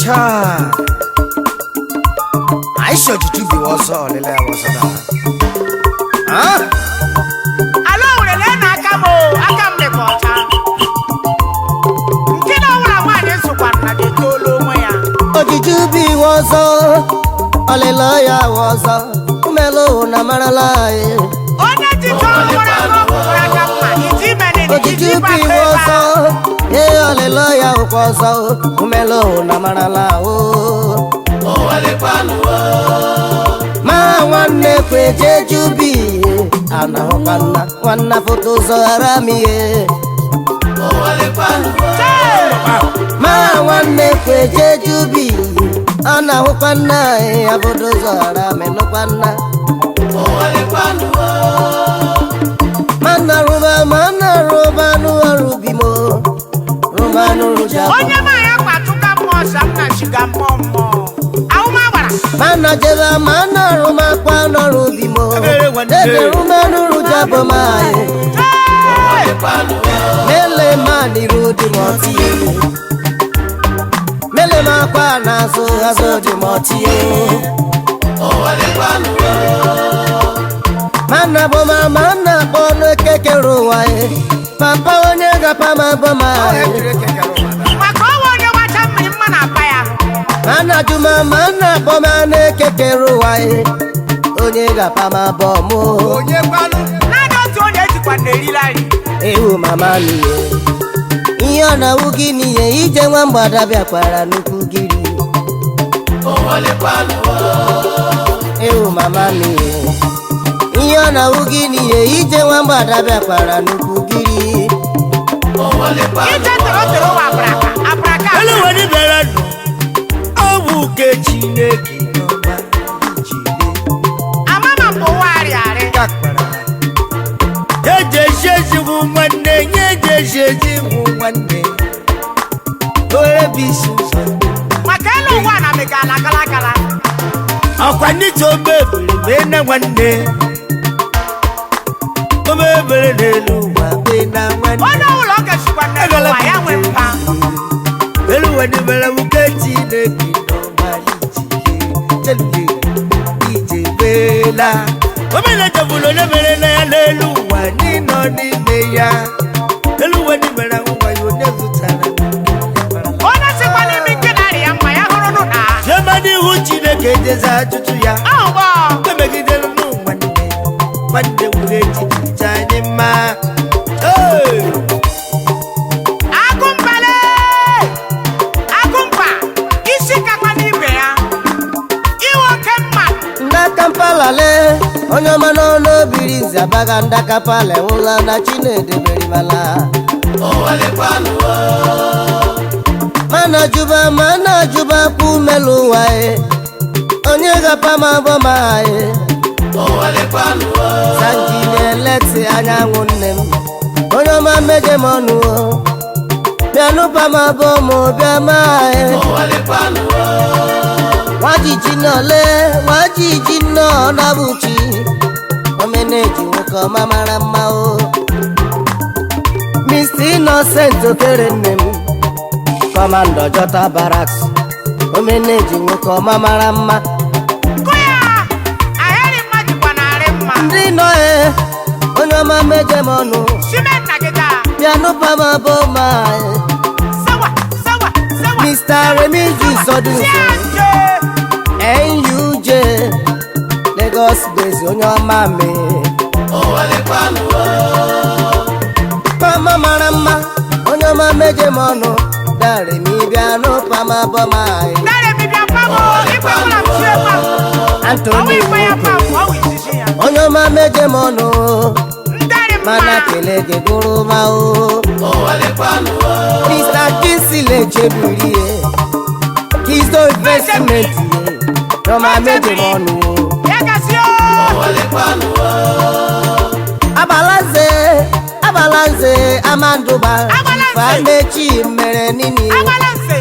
Cha. I should you be also lele was that. Huh? Alo lele na akamo akam le bota. Nkina wura wani sukwa na de tolo mo ya. Ojiju bi was hallelujah was umelo na marala e. Ona ti tolo wura ko wura kama iti mene ni Ojiju bi was hallelujah was umelo na marala o. Oh wale panu Ma wanne kweje jubi ana hokana wanna foto zara miye. oh wale panu Ma wanne kweje jubi ana hokana ya foto zara menokana. oh wale panu Mana ruba nu arubimo ruba nu ruja. onye ma ya kwatuka mo sam na shiga mo. Mana jeba mana ruma kwa no rubimo. Dede ruma nu ruja bomae. Mele mani rudi moti. Mele ma kwa nazo azo di moti. Mana boma mana bono keke ruwae. Papa onyega pama bomae. Mana juma mana boma ne keke ruwae. Onyega pama bomo. Onye kwanu na do to onye jikwa na erilari. Ewu mama niye. Iyo na ugi niye ije nwa mgbada bịakwara nnukwu giri. Ewu mama niye. Iyo na ugi niye ije nwa mgbada bịakwara nnukwu giri. Ije toro wa abraka. Hello wani bera no. Obu ke Chineke no ba. Amama mbo wari are. Kakpara. Yeje sheji mu nwanne, yeje sheji mu nwanne. Ore bisu so. Makelo wa na megala kala. Akwa ni to mebere be na nwanne. O mebere n'elu wa be na nwanne. Ona ulo ke shikwa na wa ya nwe mpa. Elu wani bera mu ke Chineke no ba ije. Tele ije bela. Omele jabulo ne bere na ya n'elu wa ni no ni me ya. Elu wani bera wa yo ne zutara. Ona se kwani mikinari ya mma ya horo no na. Jemani hu Chineke jeza tutu ya. Awo. Emegidelu no nwanne. Nwanne wure chichicha ni ma. Hey! Agumpa. Isi kakwa ni be ya. Iwo kemma. Ndakampala le onye mano no biri nzabaga ndakapala nwụla na Chinedebere mala. Mana juba ku melu wae. Onye gapa ma boma e. Sanjine leti anyanwụ nne m. Onye ma meje monu o. Bianu pa ma bomo bia ma e. Wajiji no na buchi. Omeneji nwoke mara mma o. Mr. Innocent okere nne m. Commando Jota Barracks. Omeneji nwoke mara mma. Kuya. Aheri maji kwa na remma. Ndị nọ onye ọma meje mọnụ. Shimen na gita. Piano pama boma. Sawa. Mr. Remigi Sodunso. NUJ Lagos base onye ọma me. Pama mara mma onye ọma meje mọnụ. Dare mi piano pama boma. Dare mi bia pamo. Ikwe kula mchie pa. Anthony Awi sisi ya. onye ọma meje mọnụ. Ndare mma. Mana kele ge guru ma o. Mr. Kinsile Cheburie. Kisto investment. No ma meje mọnụ. Yakasio. Abalanze amanduba. Famechi mere nini. Abalanse.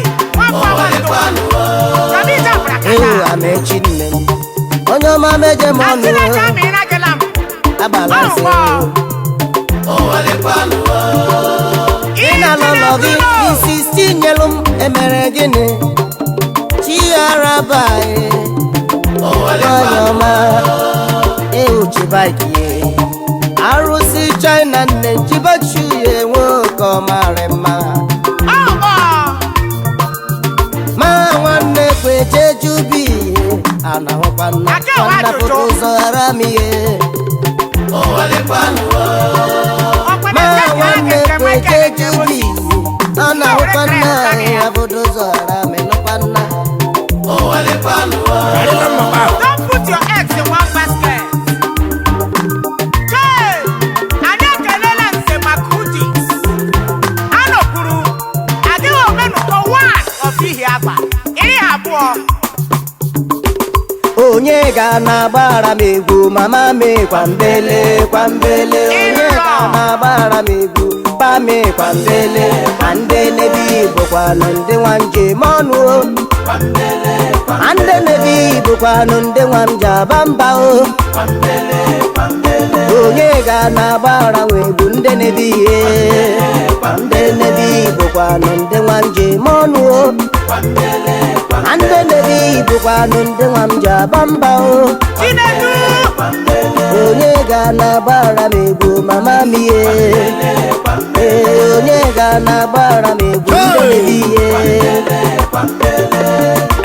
Kabita frakata. Amechi nne. Onye ọma meje mọnụ. Asina kami na kelam. Abalanze. Ina lọlọ gị isi tinyelụ m emere gịnị chiaraba onye ọma euchibakie arụsị China nne chibachu ya nwoke ọmarị mma ma nwanne kweje jubi anahụkwa nna foto ụzọ ghara m ihe ma nwanne kweje jubi anahụkwa nna ya foto ụzọ ghara m ịnụkwa nna. Don't put your eggs in one basket. Hey, anyị ekelela nze maka udis. Anọkwuru adịghị omenụkọ one of ihe aba iri abụọ. Onye ga na-agbara m egwu mama me kwambele kwambele onye ga na-agbara m egwu pa me kwambele ma ndị nebi bụkwanụ ndị nwa njem ọnụ ndị nebi bụkwanụ ndị nwa m ji aba mba o onye ga na-agbara m egwu ndị nebi ihe ndị nebi bụkwanụ ndị nwa njem ọnụ o ndị nebi bụkwanụ ndị nwa m ji aba mba o onye ga na-agbara m egwu mama m ihe onye ga na-agbara m egwu ndị nebi ihe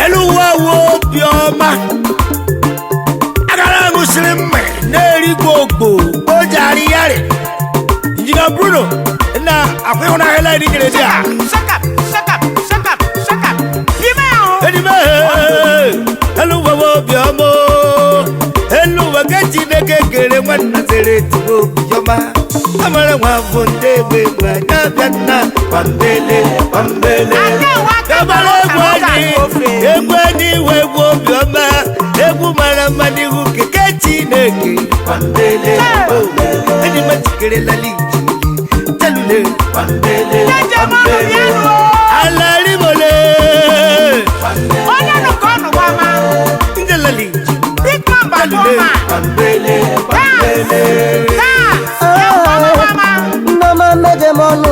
eluwa wo bioma agara ngusiri mme n'eri gbogbo ojari yare injinia Bruno na akwihuna hela ni geredia Shut up, shut up, shut up, shut up. edime eluwa wo biomo eluwa gaji ne kekere nwanna sere tuwo bioma amara nwa fonde gbegbe na bianna kwambele kwambele kabala egwu n'iwe egwu obiọma egwu mara mma n'ihu keke Chineke kwambele enyi machikere lali telule kwambele kwambele alarimole ndelali telule kwambele kwambele ndọma meje m ọnụ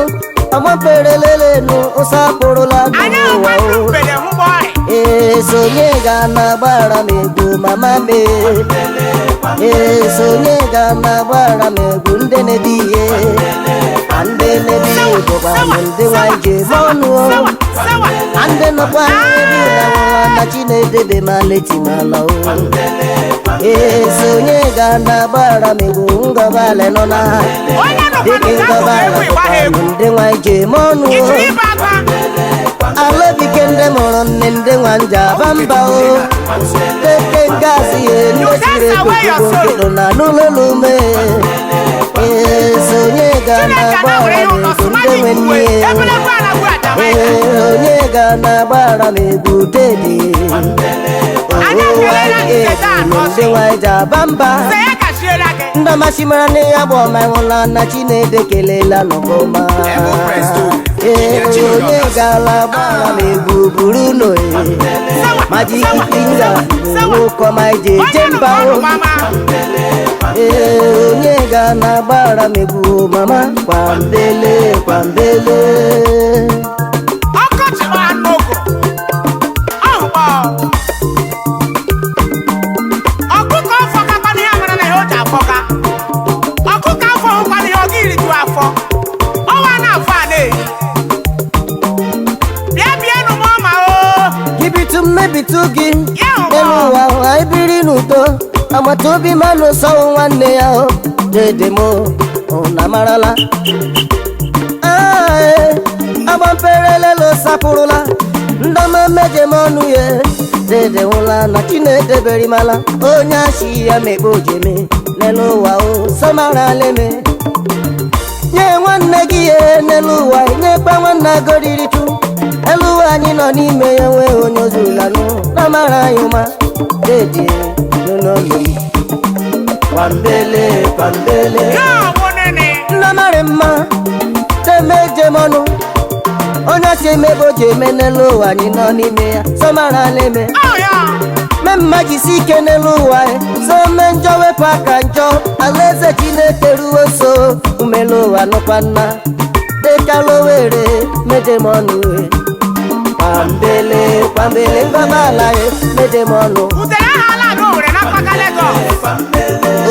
ọgbapelelenu ụsapụrụla esonye ga na-agbara m egwu mama me esonye ga na-agbara m egwu ndị nebi ihe ndị nebi bụkwanụ ndị nwanyị ji eme ọnụ ndị nọkwa nebi ụlawụla na Chinedebe ma leti mala o esonye ga na-agbara m egwu ngọbale nọ na dịka ngọbale bụkwanụ ndị nwanyị ji eme ọnụ alabike ndị mụrụ nne ndị nwa nja aba mba o teke ngazi ihe ndị siri ekwekwugo na n'ụlọlume onye ga na-agbara m egwu ndị nwe nne onye ga na-agbara m egwu dedi ndị nwanyị ji aba mba ndị amachimara na ya bụ ọma ịhụla na Chinede kelela n'ọkọma onye ga-ala gbara m egwu buru no majikipinga nwoke ma ije eje mba onye ga na-agbara m egwu mama kwambele kwambele mmebitu gị elu ụwa anyị biri n'udo agbata obi manụ sọ nwanne ya dede m na marala agbamperelelo sapụrụla ndọma meje m ọnụ ya dede hụla na Chinedebere mala onye ashi ya mekpa ojeme n'elu ụwa somaraleme nye nwanne gị ihe n'elu ụwa nyekwa nwanne agoririchu elu ụwa anyị nọ n'ime ya nwee onye ozulanụ na mara anyị ụma dedi n'ụlọ kwambele kwambele nna mara mma temeje m ọnụ onye si emebe o ji eme n'elu ụwa anyị nọ n'ime ya somarala eme me mma jisi ike n'elu ụwa so me njọ wepụ aka njọ alaeze Chineke ruo nso umelu ụwa nụkwa nna dekalowere medemonu kwambele kwambele ngabala medemonu Udere ha ala no were na paka Lagos.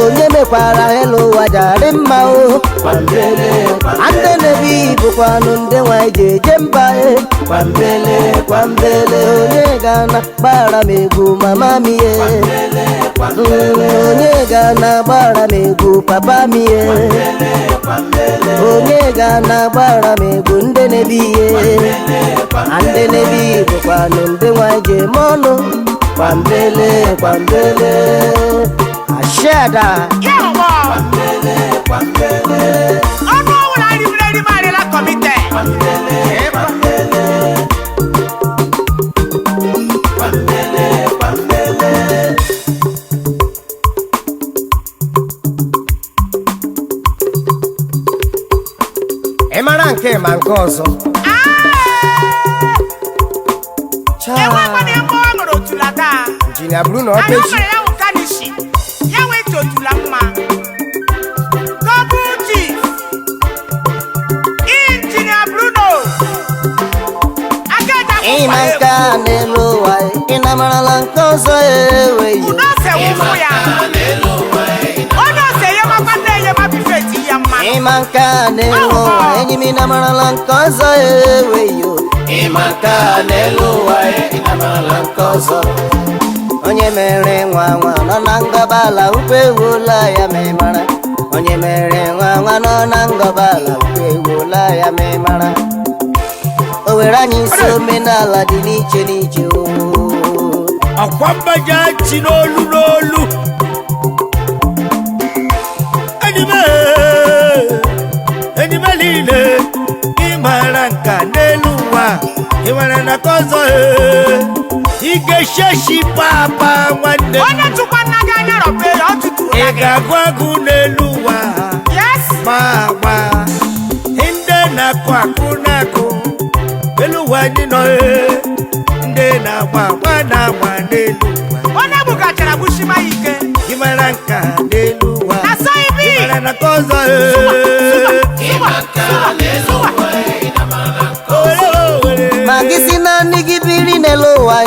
onye mekwara elu ụwa jari mma o kwambele ande nebi bụkwanụ ndị nwanyị ji eje mba kwambele kwambele onye ga-na gbara m egwu mama m ihe onye ga-na gbara m egwu papa m ihe onye ga-na gbara m egwu ndị nebi ihe ande nebi bụkwanụ ndị nwanyị ji eme ọnụ kwambele kwambele ashada Yawo. Ọnụ ọwụla anyị bụrụ eri marịla kọmite. ị mara nke ma nke ọzọ Enwekwana ebe ọ mụrụ otula taa. injinia Bruno Anyị Opechi mere ya wụka n'ishi. Ya wee totula mma. Double chief. Injinia Bruno. Akaja ịma nke a n'elu ụwa ị na-amarala nke ọzọ eweghị Udo se wụfụ ya. Onye ose ya makwata ya mabifeti ya mma. ịma nke a n'elu ụwa enyi m ị na-amarala nke ọzọ eweghị ịma nke a n'elu ụwa ị na-amarala nke ọzọ onye mere nwa nwa nọ na ngọbala ukwu ewula ya ma ị mara onye mere nwa nwa nọ na ngọbala ukwu ewula ya ma ị mara o were anyị isi omenala dị n'iche n'iche akwa mbaja chi n'olu n'olu enime niile ịmara nka n'elu ụwa ịmara na ka ọzọ ike sheshi papa nwanne Onye tụkwa nna gị anya rọpe ya ọ tụtụrụ ị ya gị. ga-agụ agụ n'elu ụwa Yes. ma agba ndị na-akụ akụ na-akụ elu ụwa anyị nọ ndị na-agba agba na-agba n'elu ụwa Onye bugachara bushima ya ike. ịmara nka n'elu ụwa Na Soibi. ịmara na ka ọzọ ma gị si naanị gị biri n'elu ụwa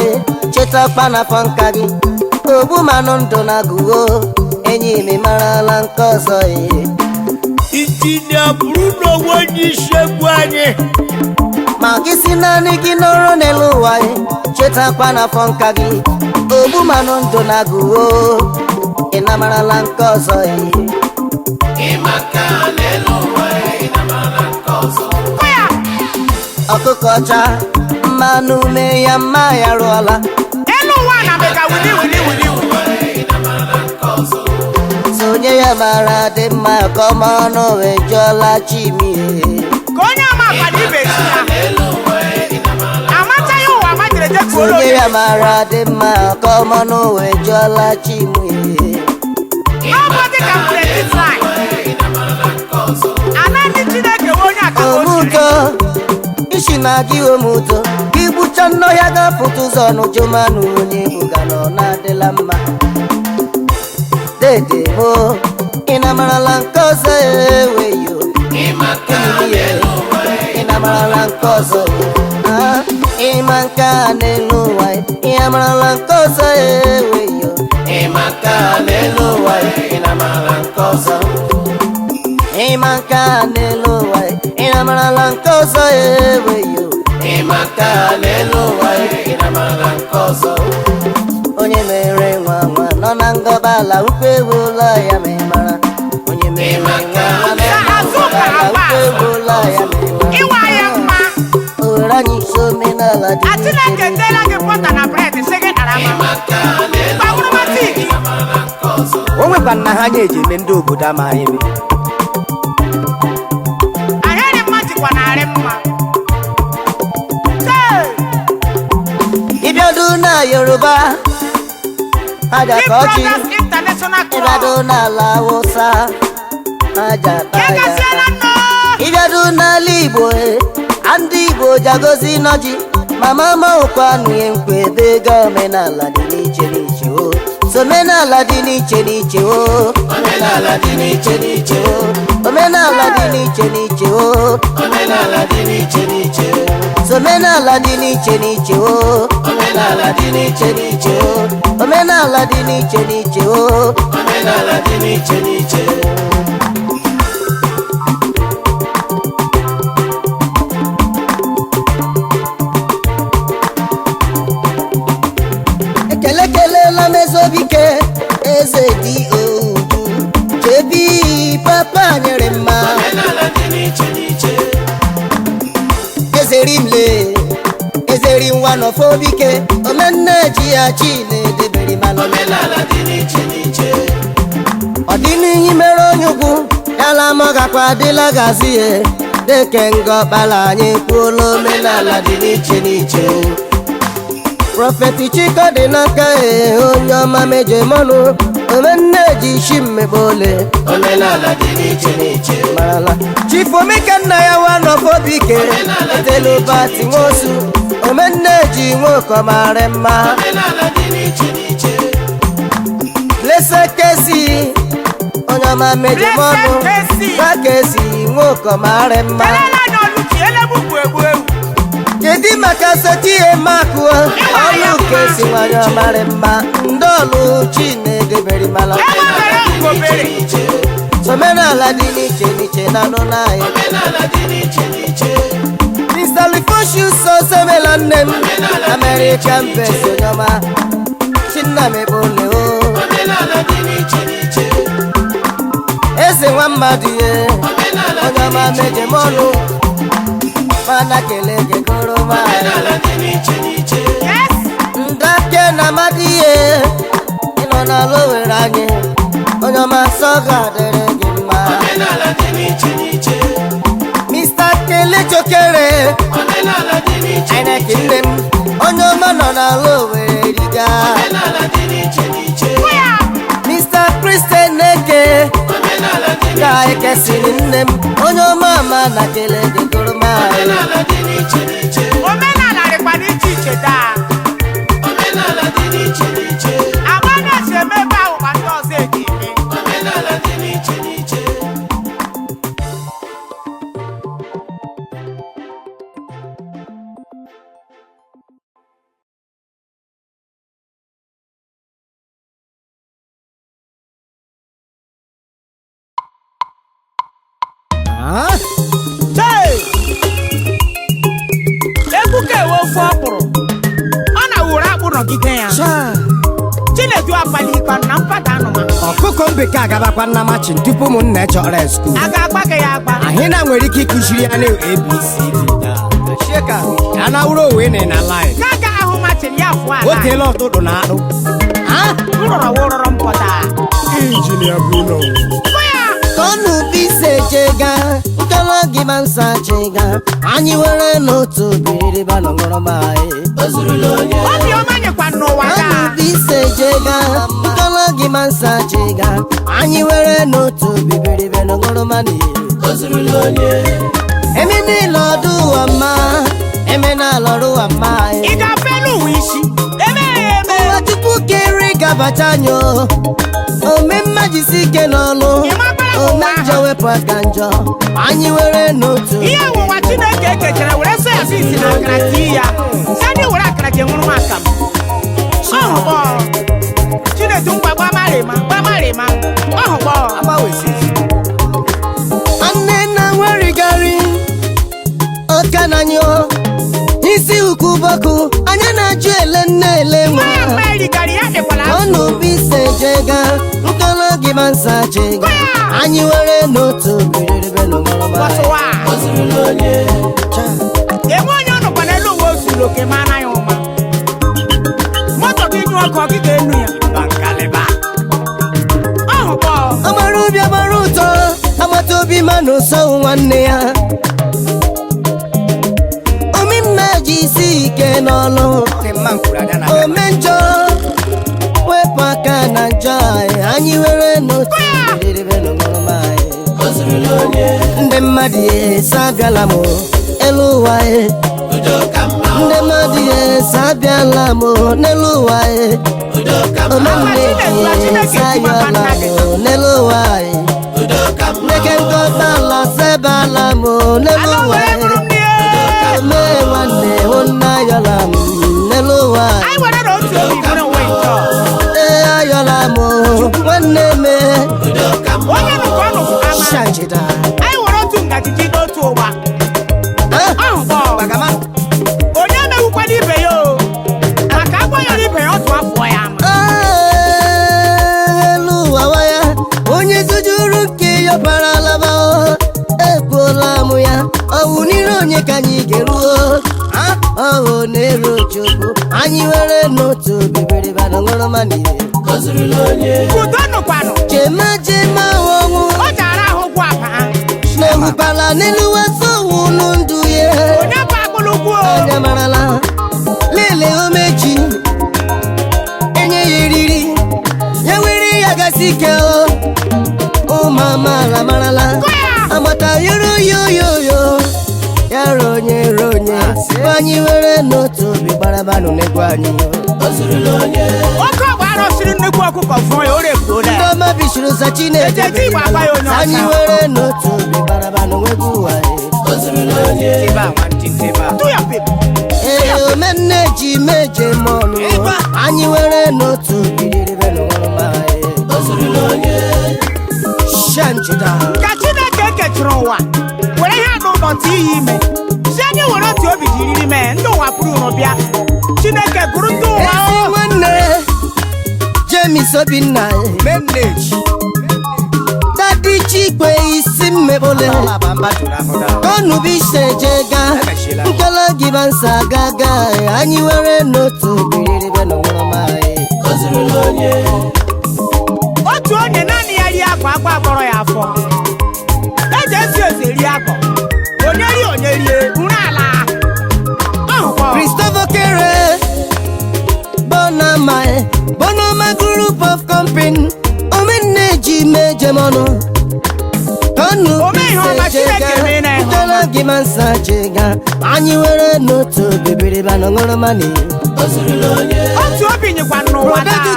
chetakwa na afọ nka gị ogbu manụ ndụ na gụo enyi m marala nke ọzọ injinia Bruno onye isi egwu anyị ma gị si naanị gị nọrọ n'elu ụwa chetakwa na afọ nka gị ogbu manụ ndụ na gụo ị na-amarala nke ọzọ ọkụkọ ọcha mmanụ mee ya mma ya rụọla Elu ụwa na mega wili wili wili wili. sonye ya mara dị mma ka ọma ọnụ wee jụọla chimie Ka onye ama akwado ibe chi ya. Amata ya ụwa majere je kuoro onye ya. ya mara dị mma ka ọma ọnụ wee jụọla chimie Nobody can predict life. Anandi Chineke bụ onye aka o siri. omuto isi na gị omuto igbucha nnọọ ya ga-apụta ụzọ n'ujumanụ onye buga nọ na-adịla mma dede mo ị na-amarala nke ọzọ eweyo ị na-amarala nke ọzọ ịma nke a n'elu ụwa ị amarala nke ọzọ eweyo ịma nke a n'elu ụwa ị na-amarala nke ọzọ ịma nke a n'elu ụwa ị na-amarala nke ọzọ eweyo ịma nke a n'elu ụwa ị na-amarala nke ọzọ onye mere nwa nwa nọ na ngọbala ukwu ewula ya ma ị mara onye mere nwa nwa nọ na ngọbala ukwu ewula ya ma ị mara Ịwa ya mma. o were anyị isi omenala dị Chineke teela gị bọta na bred sị gị nara mma. Gbagoro masị gị. o nwekwa nna ha anya eji eme ndị obodo amaghị eme Ahịrị mma jikwa narị mma. Chee. ịbịado na Yoruba aja Big ka ọchị Brothers International Club. ịbịado n'ala Hausa aja Ya ta gasịala ya nnọọ. ịbịado n'ala Igbo ndị Igbo jagozi nọji mama maụkwanụ ihe nkwa ebe ego omenala dị n'iche n'iche o so omenala dị n'iche n'iche o omenala dị n'iche n'iche o omenala dị n'iche n'iche o omenala dị n'iche n'iche omenala dị n'iche n'iche o omenala dị n'iche n'iche omenala dị n'iche n'iche o omenala dị n'iche n'iche ekelekelela mezobike eze dị oju chebi papa nyere mma omenala dị n'iche n'iche ezerimle ezeri nwa nọfobike omenne ji ya Chinedebere mana omenala dị n'iche n'iche ọ dị n'ihi mere onye ugwu yala mọgakwa adịla gazi ya deke ngọkpala anyị kwuola omenala dị n'iche n'iche prọfeti Chiko dị n'aka onye ọma mejemọnụ omenne ji isi mmekpole omenala dị n'iche n'iche marala Chief Omeka nna ya wanọfobike etelubati nwosu omenne ji nwokomare mma omenala dị n'iche n'iche lesekesi onye ọma mejemọnụ gbakesi nwokomare mma kedu maka sotie makụ ọlụ kesi nwanyị ọmara mma ndọlụ Chinedebere mala omenala dị n'iche n'iche na anụ n'ahịa omenala dị n'iche n'iche Mr. Lifosius osemela nne m American best onye ọma Chinnamebole o omenala dị n'iche n'iche eze nwa mmadụ ihe onye ọma mejemọnụ mana kelee gị koroma omenala dị n'iche n'iche ndake na amadi ihe ịnọ n'ala Owere anyị onye ọma nsọ ga-adịrị gị mma omenala dị n'iche n'iche Mr. Kelechokere omenala dị n'iche Aineki nne m onye ọma nọ n'ala Owere riga omenala dị n'iche n'iche Mr. Christian Neke omenala dị ka ekesiri nne m onye ọma ama na kele gị koroma omenala dị n'iche n'iche omenala dịkwa n'iche iche taa omenala dị n'iche n'iche agba na-esi emebe ahụ ma ndị ọzọ eji eme omenala dị n'iche n'iche egwu ka ewe ofe ọkpụrụ ọ na-wuru akpụ nọgide ya Chinedu apalikwa na mpada anụma ọkụkọ mbeke agabakwa nna machin tupu ụmụnne chọrọ skul a ga-agba gị ya agba ahịna nwere ike ịkụziri ya na ABC ya na wuru owe na live ka ga ahụ machiri ya fụ ala otela ọtụtụ na anụ rụrọ wụrọrọ mpọta injinia Bruno tọnụ bise chega nkọlọ gị ma nsa chega anyị were n'otu biririba n'ọṅụrụma anyị ozurula onye obiọma nyekwa n'ụwa tọnụ gaa bise chega nkọlọ gị ma nsa chega anyị were n'otu bibiribe n'ọṅụrụma n'ihe ozurula onye eme niile ọdụ ụwa mma eme n'ala ọrụ ụwa mma ị ga-afe n'ụwa isi eme ya eme ụwa tupu kere gabacha anyị ome mmajisi ike n'ọlụ ome njọ wepụ aka njọ anyị were n'otu ihe ọnwụnwa Chineke ekechara were so ya isi na akara tii ya sani were akara ji nwụrụ m aka m ọhụgbọ Chinedu mgbagba gbamarịma ọhụgbọ nne na nwerigari ọka na nyụọ isi ukwu bọkụ anya na-ajụ ele nne ele nwa nwa ya mgbe erigara ya dịkwala ọnụ bise jega nkọlọ gị ma nsa jega anyị were n'otu biriribe n'ọmụrụma bọtụwa ozurula onye enwe onye ọ nọkwa n'elu uwe ozuru oke ma anaghị ụma moto gị nyụ ọkụ gị ga-enu ya ọhụgbọ agbara obi agbara ụtọ agbata obi ma na ụsọ nwanne ya omimma ji isi ike n'ọlụ ome njọ wepụ aka na njọ anyị were n'otu biriribe n'ọmụrụma ozurula onye ndị mmadụ abịala m elu ụwa udo ka mma ndị mmadụ abịala m n'elu ụwa udo ka mma omemme ji sayọla m n'elu ụwa udo ka mma ndeke ngọta ala sebala m n'elu ụwa ome nwanne ncheta anyị were otu ngaji ji n'otu ụwa ahụ kpọ gbagama onye megbukwala ibe ya o maka agbanyere ibe ya otu afọ ya ama elu ụwa ya onye zujuru nke ya bara alaba ekwuola m ya ọwụ n'iru onye ka anyị ga-eruo ọhụ na-eru chukwu anyị were n'otu bibiribana ṅụrụma n'ihe udo nụkwanụ chema ọnwụ ọ jara ahụ gwụ apa na-egbukpala n'elu wasowu ndụ ya onye bụ akpụlụgwu onye marala lele omechi enye ya eriri ya were ya gasị ike ụmụ amaala marala agbata yoro yoyoyo ya ronye anyị were n'otu obi gbarabanụ n'egwu anyị oke ọgba arụsiri nnukwu ọkụkọ fụọ ya ore ebuola ndị ọma bishiri ụza Chineke anyị were n'otu obi gbarabanụ n'egwu ụwa ee omenne ji meje mọnụ anyị were n'otu obi dịrịbenụ nwụrụma shanjida ka Chineke kechiri ụwa were ihe anụ ụlọ tie ya ime si anyị were otu obi jiriri mee ndị ụwa pụrụ ụrụ bịa Chineke gụrụ ndị ụwa ezi nwanne James Obinna Menage. Dadi Chikwe isi mmebole ọnụ bise jega nkele gị bansa gaga anyị were n'otu biriribe n'ọnwụrụma otu onye naanị ya rie akwa akwa akpọrọ ya afọ eji esi eri akpọ onye rie nri ala Christopher Kere Bonama Group of Company omeneji mejemono ọnụ bise jega nkele gị bansa jega anyị were n'otu biriribe n'ọnwụrụma otu obi nyekwa n'ụwa taa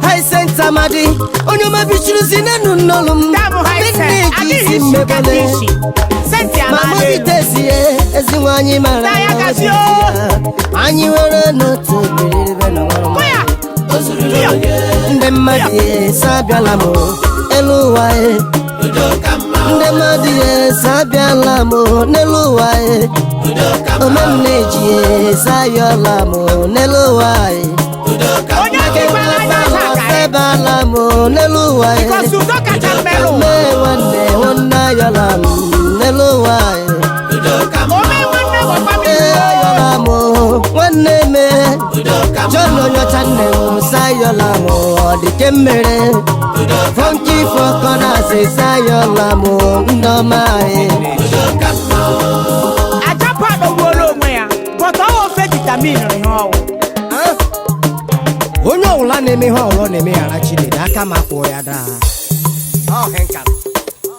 Haisenta Madi onye mabichiri zinenu nnọlụ m meneji isi mmebele mama bitesi ezi nwanyị mara anyị were n'otu biriribe n'ọnwụrụma ndị mmadụ sabịala m elu ụwa ndị mmadụ sabịala m n'elu ụwa omeneji sayọla m n'elu ụwa sebala m n'elu ụwa mewanne hụnna yọla m n'elu ụwa ayọla m nwanne me John onyocha nne m sayọla m ọdịke mmere Funky Fọkọnas sayọla m ndọma ajapa adọgbuola onwe ya bọta ofe vitamin ihe ọwụ onye ọwụla na-eme ihe ọrụ na-emeghara Chineke aka ma kwụọ ya daa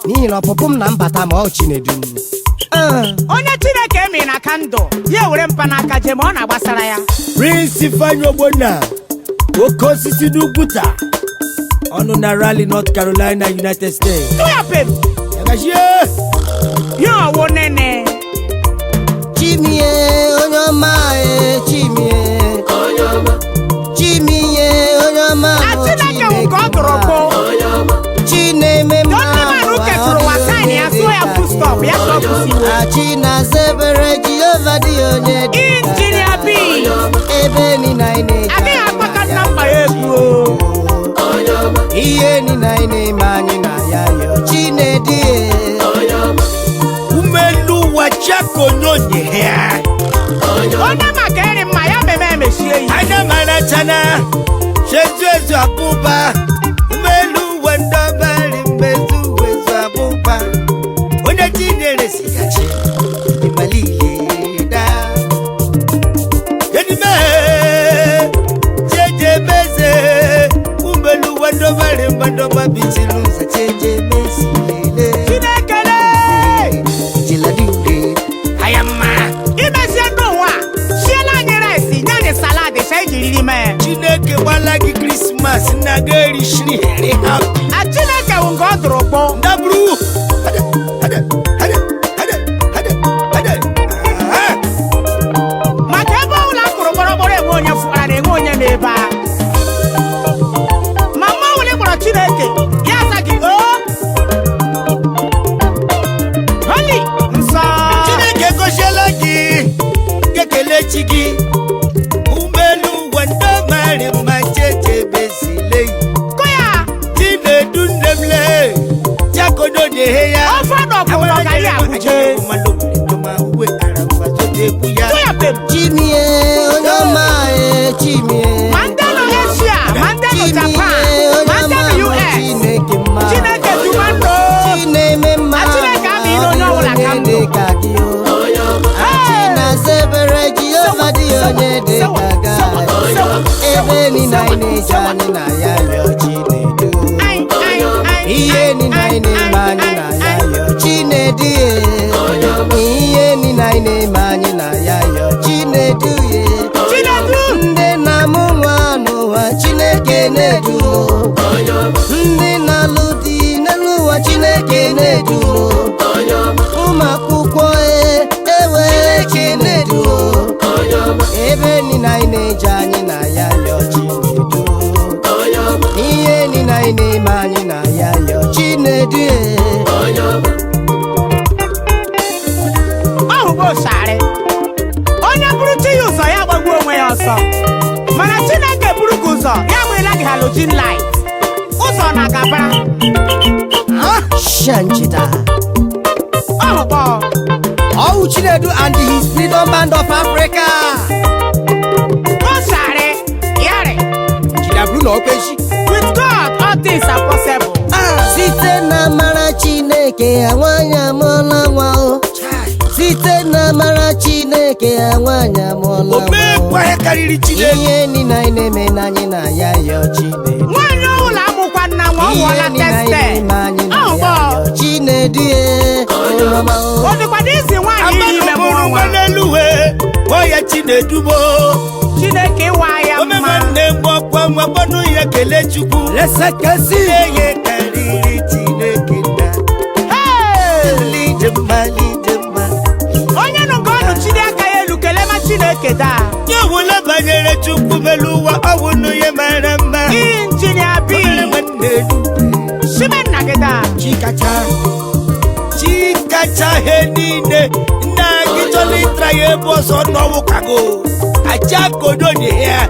n'ihi na ọpụpụ m na mbata ma ọ Chinedum onye Chineke emi na kandụ ya were mpanaka je ma ọ na-agbasara ya Prince Ifeanyi Ogbonna oke osisi n'Ugwuta ọnụ na Raleigh, North Carolina, United States. ya ọwụ nene Chimie onye ọma Chimie onye ọma Chineke wụ ka ọ dụrụ kpụ Chineme Dọnnemanụ ketụrụ ụwa saịnị ya sụọ ya full ya ka ọ kwụsịwo Chinazebere Jehova dị onye dị Injinia B ebe niile anyị na-eje adịghị akpaka nna mkpa ya egwu ihe niile anyị na-eme anyị na ya yo Chinedi umelu ụwa chakonyonye ya onye maka eri mma ya meme emechie ya anya mara chana chezu ezu abụba umelu ụwa ndọbari mmezu ezu abụba onye tinyere sigachi imalile edime cheje meze umelu ụwa ndọbari mbadọba bizilu nza cheje mezi lele Chinekele jiladure ayamma imezie n'ụwa siela anyị rice nye anyị salad sa iji riri mee Chineke gbala gị Krismas na ga erishiri here ha chigi umelu wando mari macheche besile Koya. Chinedu nemle Jakodo de heya Ofado ko lo gari akuje. Koya pem. Chimie onyoma chimie Mandelo Asia, Mandelo Japan, Mandelo US. Chineke mma Chineke dumando. Chineme mma Chineke abi no nyola kamdo. Achina sebere Jehova di onye dị ka ga ebe ni na ine jani na ya yo Chinedu ihe ni na ine mani na ya yo Chinedu ihe ni na ine mani na ya yo Chinedu ndị na-amụ nwa n'ụwa Chineke na-edu ndị na-alụ di n'elu ụwa Chineke na-edu ụmụ akwụkwọ ewe Chineke na-edu ebe niile anyị na-eje anyị na ya yọ Chinedu ihe niile anyị na-eme anyị na ya yọ Chinedu Ọhụgo sare. Onye bụrụ chi ya ụzọ ya gbagbuo onwe ya ọsọ. Mana Chineke bụrụ gị ụzọ ya nwela gị halogen light. Ụzọ na-agabara. Shanchita Ọhụgo. Ọwụ Chinedu and his freedom band of Africa O sare. Yare. Chidabru na okechi With God, all things are possible. site na mara Chineke nwanyị amụọla nwa o site na mara Chineke nwanyị amụọla nwa Omekwa ya karịrị Chinedu ihe niile anyị na-eme n'anyị na ya yọ Chinedu Nwaanyị ọhụrụ amụkwa nna nwa ọ ghọọla teste. Ọhụgo. Chinedu O dịkwa n'isi nwaanyị iri ime mụrụ nwa. Amanuwe Oya Chinedu bo Chineke ịwa ya Omeme mma. nne mgbọkwa nwakwanụ ya kele Chukwu lesekesi Eye karịrị Chineke nna Hey! Lijemma lijemma Onye nọ nke ọnụ chidi aka ya elu kelema Chineke daa. Nye wule banyere Chukwu melu ụwa ọ bụ nụ ya mara mma Injinia B. Omeme nwanne Shime nna gị daa. Chikacha he niile nna gị chọrọ ịtra ya ebe ọzọ n'ọwụ kago achakodo dị ya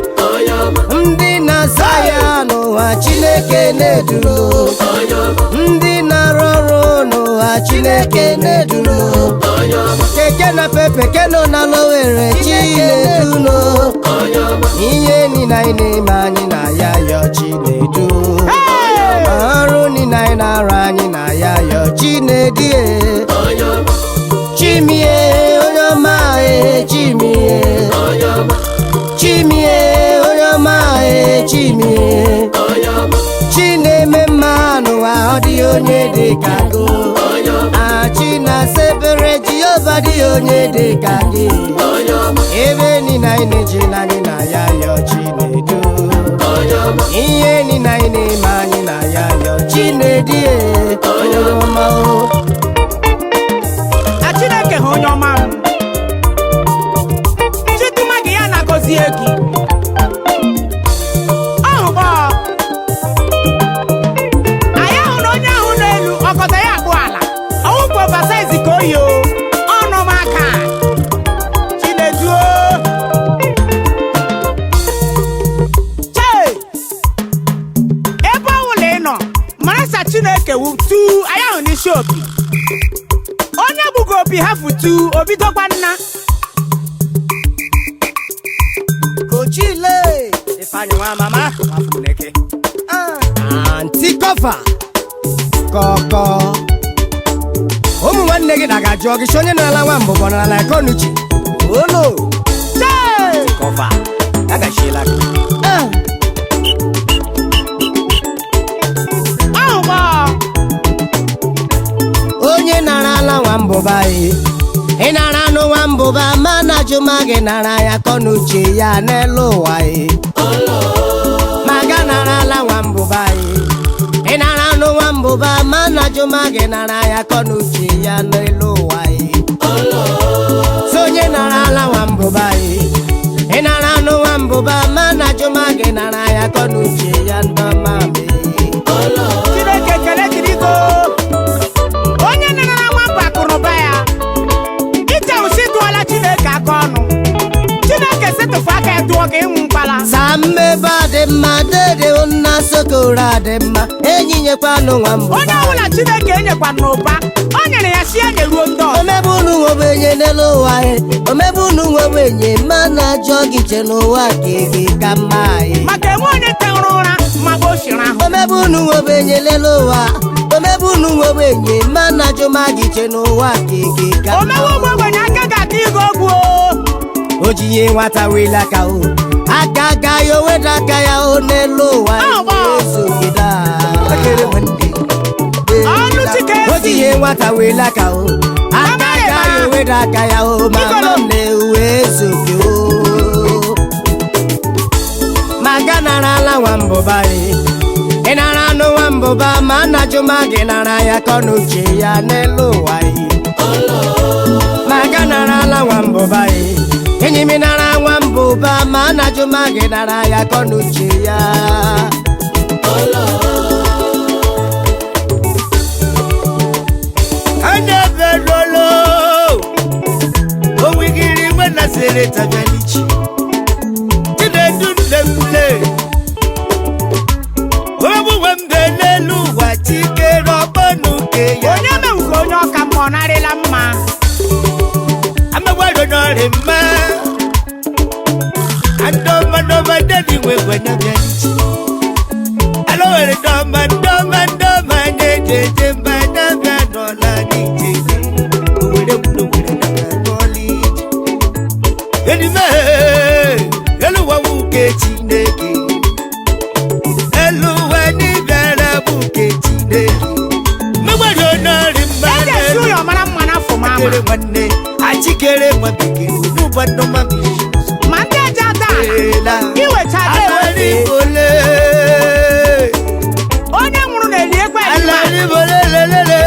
ndị na-aza ya n'ụwa Chineke na-eduru ndị na-arụ ọrụ n'ụwa Chineke na-eduru keke na pepe keno na lowere Chinedu ihe niile anyị na-eme anyị na ya yọ Chinedu ọrụ niile anyị na-arụ anyị na ya yọ Chinedu Chimie onye ọma Chimie Chimie onye ọma Chimie Chineme mma n'ụwa ọ dịghị onye dị ka gị Chinasebere Jehova dịghị onye dị ka gị ebe niile anyị na-eje n'anyị na ya yọ Chinedu ihe niile anyị na-eme anyị na ya yọ Chinedu onye ọma Na Chineke hụ onye ọma m. Chituma gị ya na-agọzie gị. Ọhụgo. Anyị ahụ na onye ahụ n'elu ọgọdọ ya abụ ala. Ọwụkwa oversize ka oyi o. Ọnụ m aka. Chinedu o. Chee! Ebe ọwụla ị nọ, mara sa Chineke wutu anyị ahụ n'isi obi. Onye bụgo obi ha futu obidokwa nna. Kochile Ifeanyi nwa mama Afuneke Antikofa Koko ụmụ nwanne gị daga jụọ gị si onye na-ala nwa mbụbọ n'ala Ikonuchi olo Chee! Kofa agachiela Ọhụgo. onye nara ala nwa mbụba ị nara anụ nwa mbụba mana jụma gị nara ya Ikonuchi ya n'elu ụwa maga nara ala nwa mbụba ị nara anụ nwa mbụba mana jụma gị nara ya Ikonuchi ya n'elu ụwa so onye nara ala nwa mbụba ị nara anụ nwa mbụba mana jụma gị nara ya Ikonuchi ya ndọma Chineke kele dịrị go. Onye nara nwamba akụnụba ya. Ije usi dụọla Chineke aka ọnụ. tụọ ka ịnwụ mkpala. Sammebe adị mma dede nna sokoro adị mma enyi nyekwanụ nwa mbụ Onye ọbụla Chineke enyekwa n'ụba o nyere ya si enye ruo ndị ọzọ. omebe unu nwebenye n'elu ụwa omebe unu nwebenye mana ajọ gị che n'ụwa gị ka mma anyị Maka enwe onye tehụrụ ụra maka o shiri ahụ. omebe unu nwebenye n'elu ụwa omebe unu nwebenye mana ajọ ma gị che n'ụwa gị ka mma Omewe ụgbọ ogbenye aka ga-aka igo ogwu o. o jinye nwata wele aka o aka ga ya oweda aka ya o n'elu ụwa ezogide Ọnụ Chike o jinye nwata wele aka o aka ga ya oweda aka ya o mama m na-ewu ezoge o maga nara ala nwambụba ị nara anụ nwambụba ma nna jụma gị nara ya kọ n'uche ya n'elu ụwa maga nara ala nwambụba enyi m nara nwambụba ma nna jụma gị nara ya kọ n'uche ya anya verolo Owigiri wena sere tabelichi Chinedu ndemle Obu wembe n'elu ụwa chikere ọbọnụ ke ya onye mewu ka onye ọka mmụọ narịla mma. amewado n'ọrị mma Adọma dedi nwekwe na bịalichi alowere dọma na-ejeje mba na-abịa n'ọla n'ije owere were na kọliji elime eluwa wuke Chineke eluwa n'ibịara buke Chineke mmewado n'ọrị mma Esi ụlọ mara mma n'afọ m ama. Achikere nwanne achikere nwa bekee n'ụbọdụ mami Ma ndị eji ada ala iwecha ada ewezi. Alaribole Onye nwụrụ na-eli ekwe Alaribole lelele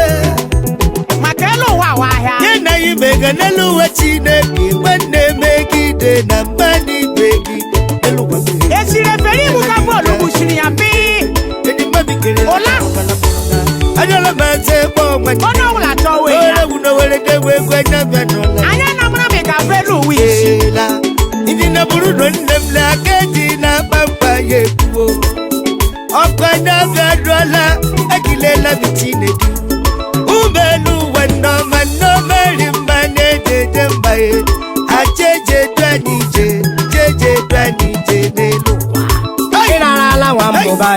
maka elu ụwa awa ahịa. Nye na imega n'elu uwe Chineke nwanne megide na mba n'ibe gị elu ụwa mmiri Esiri efere ibu ka bọọlụ gbuchiri ya mpi. Edi mami kere Ụla. Anyala mate bo nwanne Onye ọbụla chọwa ya. Ole wuna wele dewe gwe nyabịa n'ụlọ Anya na mara ma ị ga-abụ elu ụwa isi. Ndị na bụrụ na nne m na-aka eji na-akpamkpa ya ekwuo ọkwa na-abịa dụọla ekilela m Chinedu umelu ụwa nnọma ri mba na-ejeje mba ya ajejedu anyị ije n'elu ụwa ị nara ala nwambụba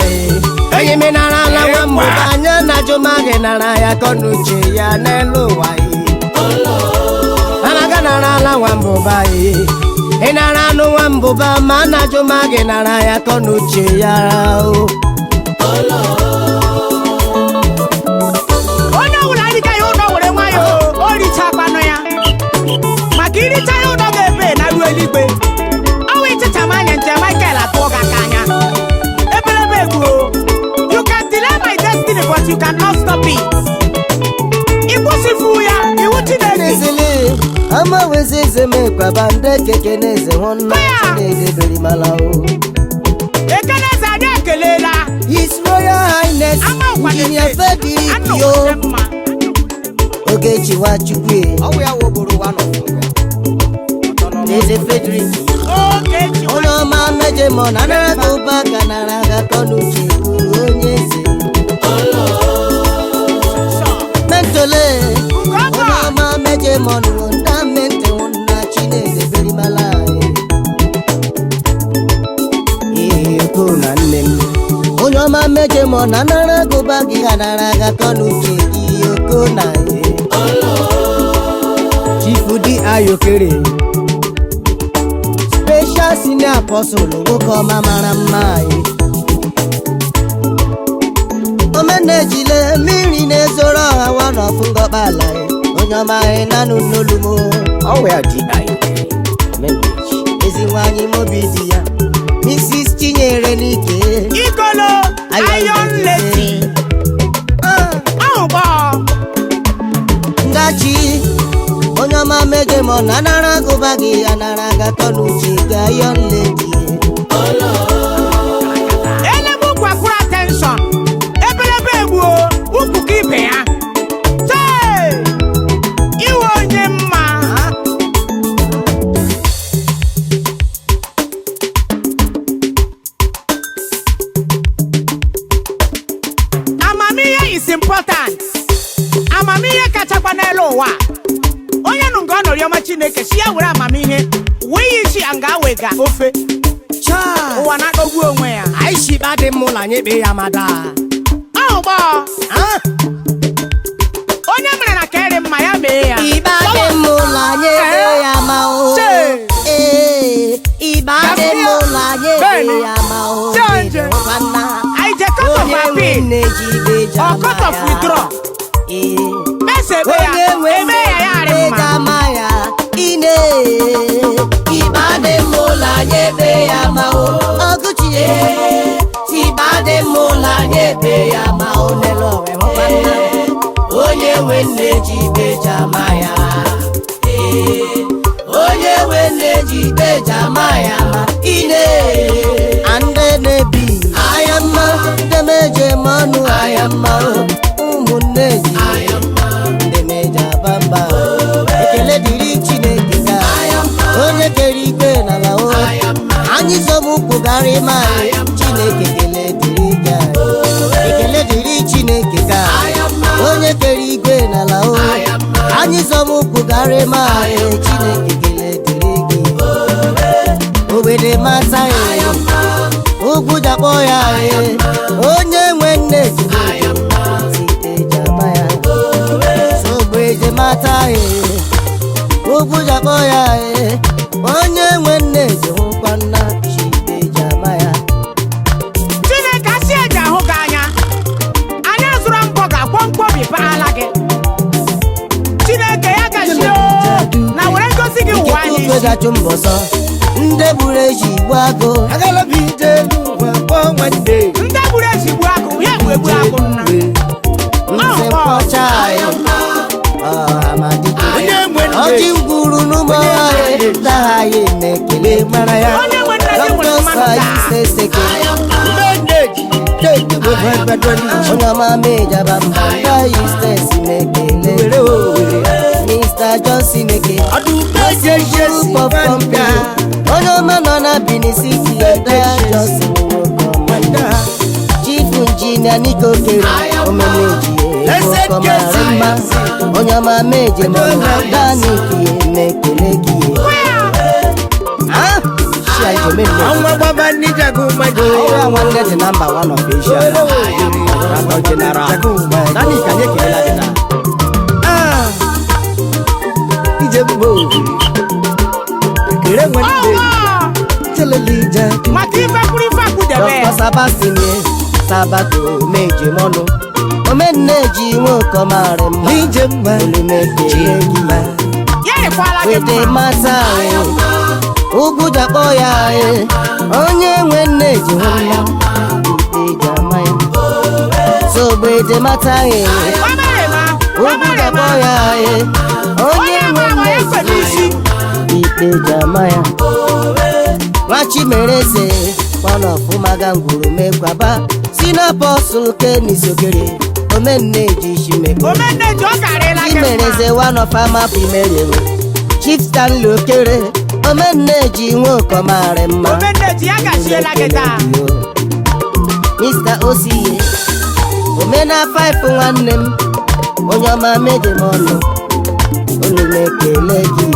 enyi m nara ala nwambụba anya na jụma gị nara ya kọ n'uche ya n'elu ụwa anaga nara ala nwambụba ị nara anụ nwambụba ma nna jụma gị nara ya kọ n'uche ya o Onye ọbụla richa ya ụdọ were nwayọ o richakwanụ ya. Maka iricha ya ụdọ ga-ebe na ruo eluigwe. Ọnwa ịchịcha m anya nche Michael atụọ gị aka anya. Ebelebe egbuo. You can delay my destiny but you cannot stop it. Ịkwụsịfu ya iwu Chineke. n'ezili ama wezi eze mekwaba ndị keke n'eze hụ nna Chinedebere mala o Ekele eze anyị ekelela. His Royal Highness Injinia Federikio Ogechi Nwachukwu Eze Federik Ogechi onye ọma mejemọ na nara gị ụba ka nara aga kọ n'uche onye eze mentole onye ọma mejemọ nụrụ nda mente nna Chinedebere mala eko na nne m onye ọma mejemọ na nara gị ụba gị ha nara aga kọ n'uche gị oko na Chifu di Ayokere Special Senior Apostle nwoke ọma mara mma omenejile mmiri na-ezoro ọhawa n'ọfụ ngọkpala onye ọma nanụ n'olumo ezi nwanyị mobi di ya Mrs. Chinyere n'ike Igolo Iron Lady. Ọhụgbọ. ngachi onye ọma mejemọ na nara gụba gị ya nara agakọ n'uche ga Iron Lady Elebu gwakwuru attention. Ebelebe egbuo ukwu ka ibe ya. Chee! Iwe onye mma. obiọma Chineke si ya were amamihe wee isi anga wega ofe ụwa na-akpọgbu onwe ya anyị shiba dị mma ụlọ anyị kpee ya mada ọgbọ onye mere na ka eri mma ya mee ya ịba dị mma ụlọ anyị kpee ya ma o ịba dị mma ụlọ anyị kpee ya ma o I just cut off my pin. Or cut off withdraw. Mese be ya. Ebe ya yari mma. Ine. Ibade mola nyebe ya ma o. Oguchi e. Ibade mola nyebe ya ma o nelo we hopana. Onye wene jibe jamaya. Onye wene jibe jamaya. Ine. Ande nebi. Ayama, demeje manu ayama, umunezi ayama, demeja bamba. Ekele diri Chineke ka, onye kere igwe na la o. Anyị somu kugari ma, Chineke kele diri ga. Ekele diri Chineke ka, onye kere igwe na la o. Anyị somu kugari ma, Chineke kele diri ga. Obede mata ya. Ugwu jakpọ ya onye nwe nne site jama ya sogbe je mata ugwu jakpọ ya onye nwe nne hụkwa nna site jama ya Chineke asị eji ahụ gị anya anya zụrụ mbọ ga-akwọ mkpobi paala gị Chineke ya gachie na were ngozi gị ụwa anyị ndị gburu eji gbu agụ ndị gburu eji gbu agụ ya egbu agụ nna nsekpọcha ọjị ngwuru n'ụmụ ọhịa daha ya emekele mara ya onye ọma mejaba mba dayi stesi mekele Mr. Johnson eke onye ọma nọ na Benin City Johnson Chief Engineer Nico Kere omemeji mma onye ọma meje mọnụ daniki mekele gị nwanne dị namba 1 of Asia General danik anyị ekelela gị taa maka ife kwuru ife akwụdebe Dr. Sebastian Sabato meje mọnụ omenne ji nwoke mara mma olumekele gị wete mata ugwu jakpọ ya onye nwe nne ji hụla ute jama ya sogbe de mata ugwu jakpọ ya onye nwe nne ji ikpe jama ya nwachi mereze kwana ọfụmaga ngwuru mekwaba si na apọstụl kenisogere omenne ji shimekele mereze one of ama primerewe Chief Stanley Okere omenne ji nwoke mara mma Mr. Osiye omena 5 nwanne m onye ọma meje m ọnụ olumekele gị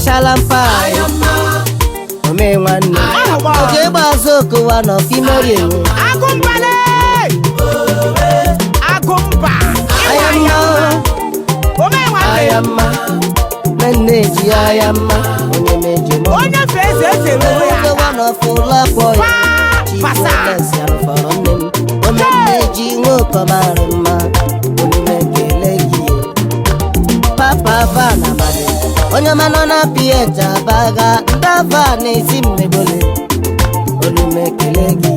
Shalampa ome nwanne oge gbazu okowa n'ofimeri ewu ayamma nne ji ayamma onye meje mọ ogewa n'ofula kpọ chifolesi arụfọrọ nne m omenne ji nwoke mara mma olumekele gị papa van abali onye ọma nọ na Pieta baga ndava n'ezi mmegole olumekele gị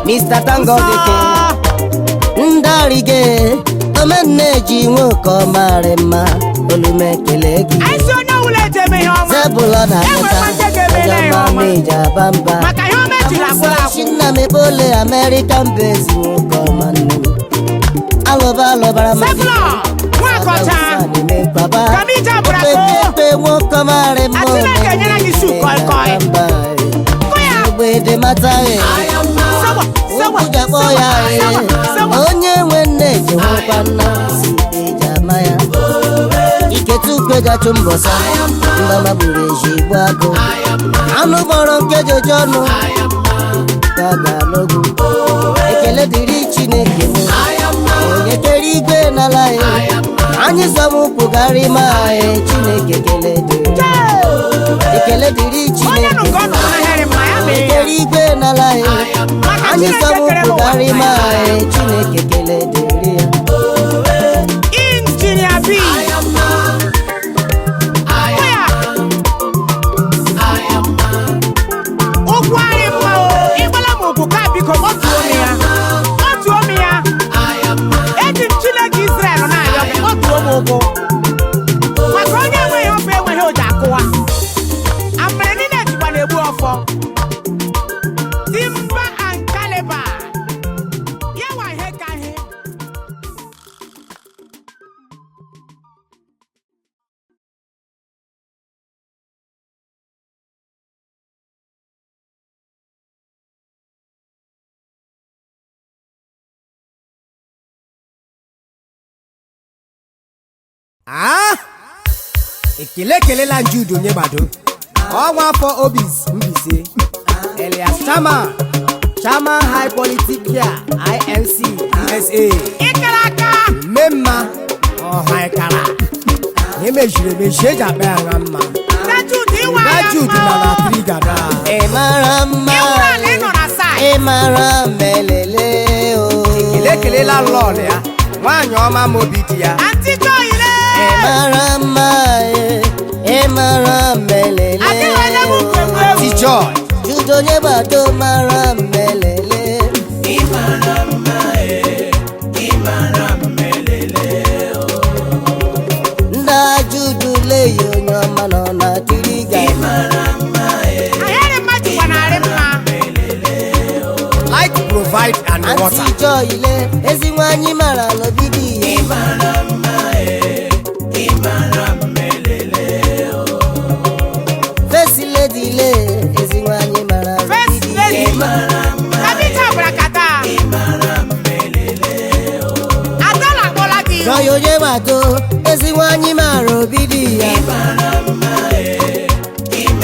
Mr. Tangodike ndarige omenne ji nwoke mara mma olumekele gị zebụlọ na onye ọma meja bamba Chinna mebole American base nwoke ọma nne m alụba alụbara ma Seblo, Nwakocha, na-eme baba Kamija Brako, ope nwoke mara mma Atineke nyere gị shu koi koi. Koya, egbe dị mata sawa, sawa, okwu jakpọ ya sawa. onye nwe nne ji nwekwa nna si eji ama ya iketu ukpegachu mbọsa ndama gburu eji gbu agụ anụ gbọrọ nkejeji ọnụ ka ga-alụgbu ekele dịrị Chineke m onye kere igwe n'ala ya anyị zọmụkwụgharị ma Chineke ekele dịrị Onye Chineke nụkọ nọ n'ahịrị mma ya mee ya. kere igwe n'ala ya anyị zọmụkwụgharị ma Chineke ekele dịrị ya Injinia B. Koya, ụkwụ anyị mma o. Ịgbala m ugwu ka biko kpọtuo m ya. Kpọtuo m ya. Eji m Chineke Israel na-arịọ gị kpọtuo m ụkwụ. Maka onye enweghị ọfọ enweghị ụja akụwa. Amere niile jikwa na-egbu ọfọ. Timba and Caliber. Ya nwa ihe ka ihe. ekele kelela Jude Onyebado ọnwa afọ Obis Mbise Elias Chairman High Politica INC USA Ịkara aka. mmemma ọha ịkara emechiri emechi eji akpa ya nha mma Jude ịwa ya Jude mma na o. trigada ị mara mma Ịwụrụ ala ị nọ na side. ị mara melele o ekele kelela lọl ya nwaanyị ọma ma obi dị ya Aunty Joy le. ị mara mma ị mara melele Adịghị onye bụ kwekwe. Ti Joy Jude Onyebado mara melele nda Jude leyi onye ọma nọ na kiriga Ahịrị mma jikwa narị mma. light provide and water Aunty Joy le ezi nwanyị mara lobidi ya First lady le ezi nwanyị mara First lobidi lady. Kamija Brakata. Adọla akpọla gị. Joy Onyebado ezi nwanyị mara obidi ya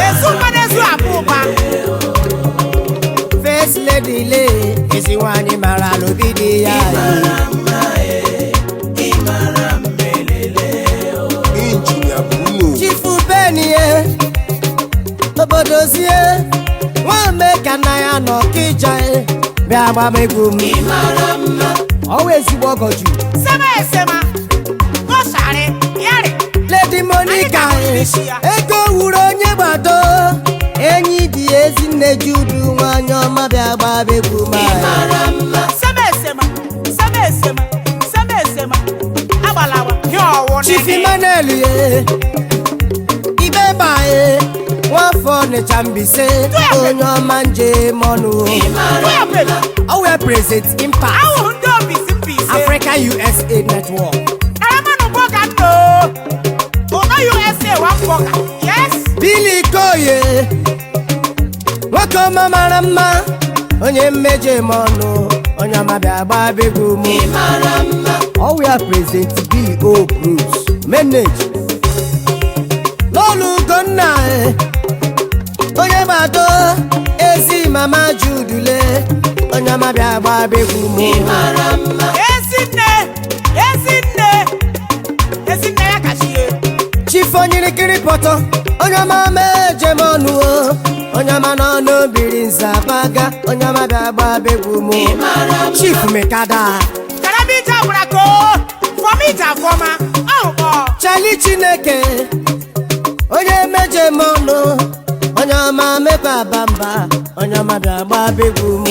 Ezu mmadụ ezu abụ ụba. first lady le ezi nwanyị mara lobidi ya Injinia Bruno. Chifu Benie obodozie nwame ka nna ya nọ kija bịa gbamegwu m ọwa ezigbo ọgọju Sema esema. Gọsarị. Yarị. Lady Monica ego wuru Onyebado enyi dị Ezinne Jude nwanyị ọma bịa gbamegwu m Sema esema. Sema esema. Sema esema. Agbalawa. Ihe ọwụ Chief nene. Emmanuel ye Ibeba ye nwafọ Ọnịcha Mbise onye ọma njem ọnụ Koya baby. ọwa present impact Awụ ndị obisi mbise. Africa USA Network Aramanụ bọga ndo. Ụmụ USA wa bọga. Yes. Billy Koye nwoke ọma mara mma onye mmeje m ọnụ onye ọma bịa gba begwu m ọwa present B.O. Bruce manage n'ọlụ Ugonna Onyebado ezi mama Jude le onye ọma bịa gba begwu m Ezinne. Ezinne. Ezinne ya kachie. Chief Onyirikiri Pọtọ onye ọma meje m ọnụ onye ọma n'ọnụ biri nzabaga onye ọma bịa gba begwu m Chief Mekada Kamija Brako. Fọmija fọma. Ọhụkọ. Chali Chineke onye meje m ọnụ onye ọma mekwa bamba onye ọma bịa gba begwu m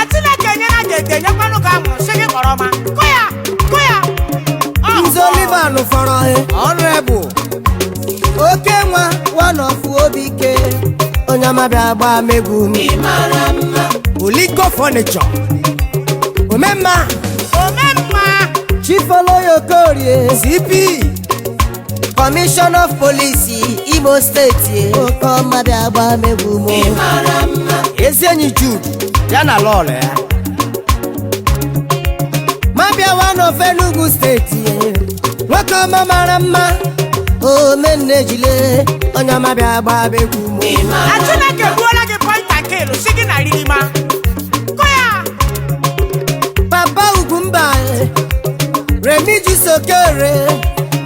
Atineke nyere jeje nyekwanụ ka amụrụ sị gị kpọrọ ma. Koya. Koya. Nze Oliver fọrọ Honorable oke nwa one of Obike onye ọma bịa gba megwu m Oliko Furniture Omemma Omemma. Okorie CP Commission of Police Imo State Okoma bịa gba megbu mo ezi enyi Jude ya na lọọlọ ya mabịa one of Enugu State nwoke ọma mara mma omenne jile onye ọma bịa gba megbu mo Chineke gbuola gị pọnta kilu si gị na ririma kọ ya Papa Ugwumba Remigi Sokere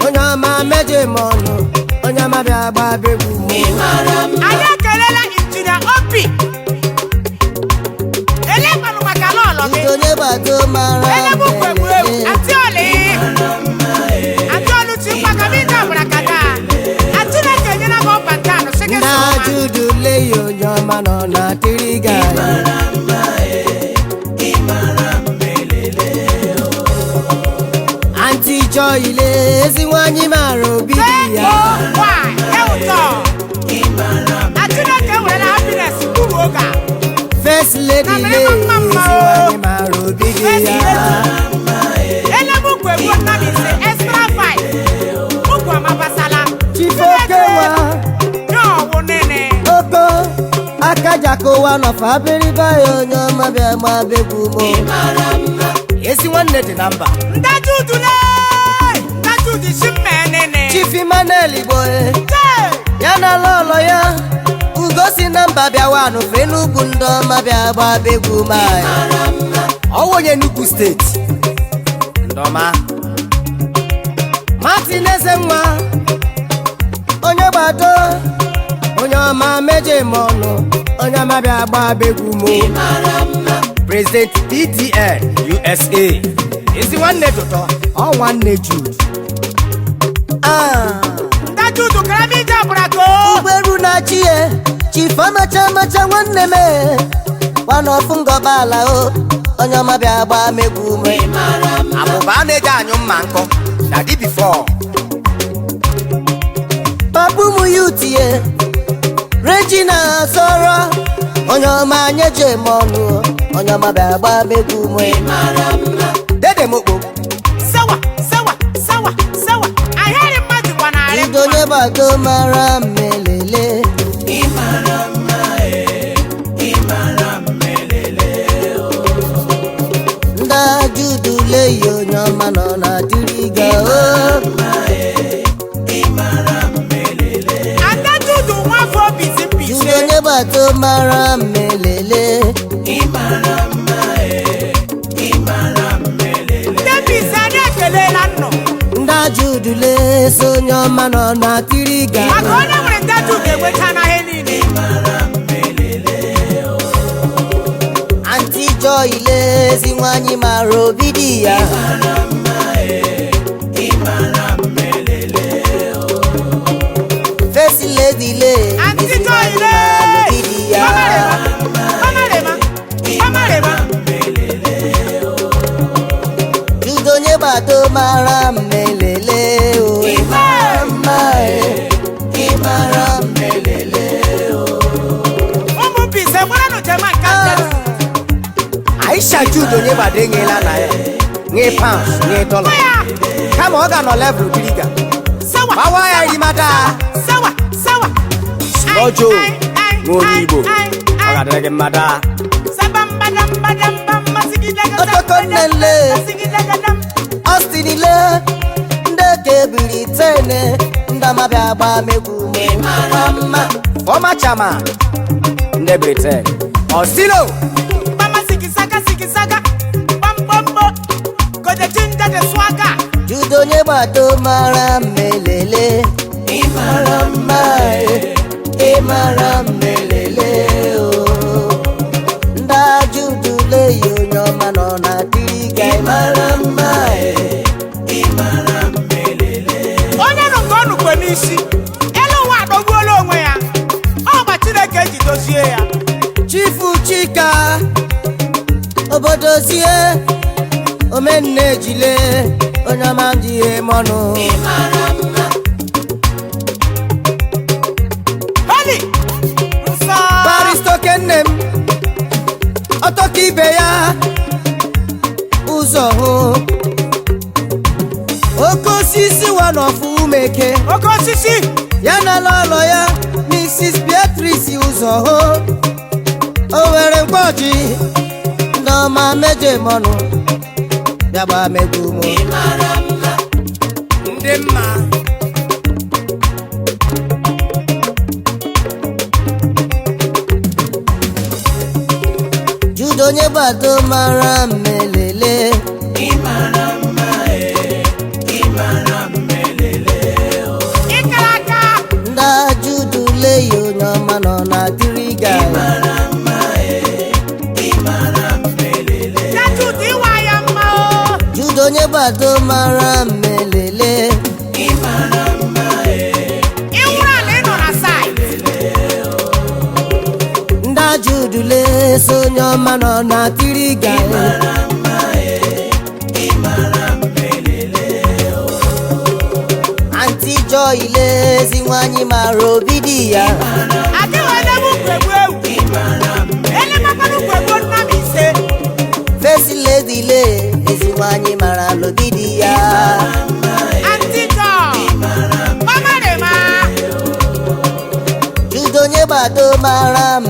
onye ọma meje m ọnụ onye ọma bịa gba megbu mo anyị ekelela injinia Obi elekwanụ maka lọlọ gị onye gbado mara elebukwu egwu Atioli Atiolu chi mkpaka bụ ije ọbụla kata Chineke nyere m ọba nke anụ si gị na sụwa Judu leyi onye ọma nọ na tiriga Aunty Joy ile ezi nwanyị mara obi dị ya Chineke were happiness kwuru oge First Lady le ezi nwanyị mara obi dị ya elebukwu egwu nnabi ise extra 5 ukwu amabasala Chifokewa n'ọwụ nene oko akajakowa nọfa abịrịba ya onye ọma bịa gba begbu mo ezi nwanne dị na mba ndajudule ndajudu si mmenene Chief Emmanuel Igbo ya na lọlọ ya ugosi na mba bịawa n'ofe Enugu ndị ọma bịa gba begbu ma ọwụ onye Enugu steeti ndọma Martin Ezenwa onye gbado onye ọma meje m ọnụ onye ọma bịa gba begbu mo President PTN USA ezi nwanne tụtọ ọ nwanne Jude ndajudu karama ije ọbụla go ugberu na chie Chief amacha nwanne m wanọfụ ngọba ala o onye ọma bịa gba megbu mo abụba a na-eji anyụ mma nkọ na di before papu m yutie Regina Soro onye ọma nyeje m ọnụ onye ọma bịa gba megbu mo dede mokpo sawa ahịrị mmadụ gbanarị Ido onye gbado mara mmelele nda Judu leyi onye ọma nọ na diriga ndajudu nwafọ obi si Judu mbiche onye gbado mara mmelele ndebisi anyị ekelela nnụ nda Judu leso onye ọma nọ na diriga maka onye nwere ndajudu enwecha n'ahịa niile Aunty Joy ile ezi nwanyị mara obi dị ya First Lady le Aunty ezi Joy nwanyị le mara obi dị ya Mamarema Judu onye gbado mara mmelele o ịmara mmelele ụmụ bise nwere nụchema nke Aisha Jude onye gbado enyela na ya nye pounds nye dollar kama ọ ga nọ level diriga gbawa ya erimata sawa ọjọ n'olu Igbo ọ ga-adịrị gị mmata Austin ile ndị kebiri tene ndị amabịa gba megbu mma former chairman ndị Britain Osilo Judu onye gbado mara mmelele ịmara mmelele o nda Judu leyi onye ọma nọ na diriga ịmara onye nọ nke ọnụkwe n'isi elu ụwa adọgbuola onwe ya ọgba Chineke ji dozie ya Chifu Chika obodozie omenne ejile onye ọma ji ihe mọnụ Holy nsọ Baristoke nne m ọtọka ibe ya ụzọ hụ son of Umeke. oke osisi Ya na lolo ya Mrs. Beatrice Uzoho. O were mkpọchi Ndọma meje mọnụ Bịagba megumo ndị mma Judo onye gbado mara mmelele ịkara aka Nda Judo leyi onye ọma nọ na diriga Jude ịwa ya mma o Judo onye gbado mara mmelele ịwụrụ ala ịnọ na site Nda Judo leso onye ọma nọ na diriga Aunty Joy lezi nwanyị mara obi di ya adịghị onye bụ mgbegbu ewu elemakwana mgbegbu nna m ise First lady le ezi nwanyị mara obi di ya antijọ mamarema Judo onye gbado mara